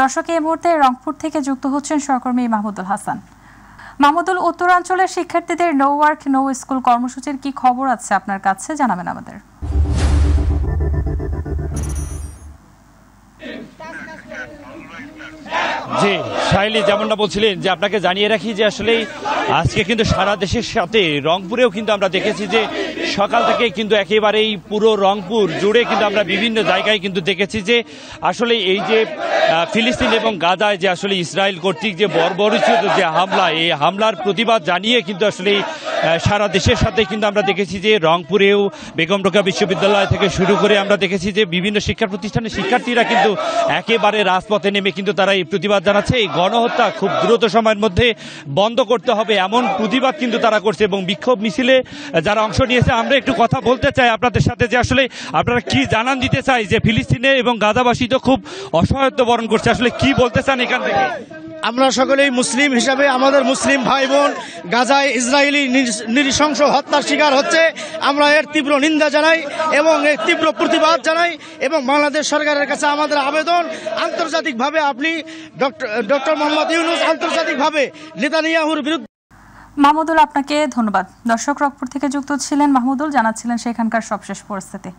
দর্শক, এই মুহূর্তে রংপুর থেকে যুক্ত হচ্ছেন সহকর্মী মাহমুদুল হাসান। মাহমুদুল, উত্তরাঞ্চলের শিক্ষার্থীদের নো ওয়ার্ক নো স্কুল কর্মসূচির কি খবর আছে আপনার কাছে, জানাবেন আমাদের। জি শাইলি, যেমনটা বলছিলেন যে আপনাকে জানিয়ে রাখি যে আসলে আজকে কিন্তু সারা দেশের সাথে রংপুরেও কিন্তু আমরা দেখেছি যে সকাল থেকে কিন্তু একেবারেই পুরো রংপুর জুড়ে কিন্তু আমরা বিভিন্ন জায়গায় কিন্তু দেখেছি যে আসলে এই যে ফিলিস্তিন এবং গাজায় যে আসলে ইসরায়েল কর্তৃক যে বর্বরোচিত যে হামলা, এই হামলার প্রতিবাদ জানিয়ে কিন্তু আসলে সারা দেশের সাথে কিন্তু আমরা দেখেছি যে রংপুরেও বেগম রোকেয়া বিশ্ববিদ্যালয় থেকে শুরু করে আমরা দেখেছি যে বিভিন্ন শিক্ষা প্রতিষ্ঠানের শিক্ষার্থীরা কিন্তু একেবারে রাজপথে নেমে কিন্তু তারা এই প্রতিবাদ জানাচ্ছে। এই গণহত্যা খুব দ্রুত সময়ের মধ্যে বন্ধ করতে হবে এমন প্রতিবাদ কিন্তু তারা করছে এবং বিক্ষোভ মিছিলে যারা অংশ নিয়েছে আমরা একটু কথা বলতে চাই আপনাদের সাথে যে আসলে আপনারা কি জানান দিতে চাই যে ফিলিস্তিনে এবং গাজাবাসী তো খুব অসহায়ত্ব বরণ করছে, আসলে কি বলতে চান এখান থেকে? আমরা সকলেই মুসলিম হিসাবে আমাদের মুসলিম ভাই বোন গাজায় ইসরায়েলি নৃশংস হত্যার শিকার হচ্ছে, আমরা এর তীব্র নিন্দা জানাই এবং এর তীব্র প্রতিবাদ জানাই এবং বাংলাদেশ সরকারের কাছে আমাদের আবেদন, আন্তর্জাতিকভাবে আপনি ডক্টর মোহাম্মদ ইউনূস আন্তর্জাতিকভাবে নেতানিয়াহুর বিরুদ্ধে। মাহমুদুল, আপনাকে ধন্যবাদ। দর্শক, রংপুর থেকে যুক্ত ছিলেন মাহমুদুল, জানাচ্ছিলেন সেখানকার সবশেষ পরিস্থিতি।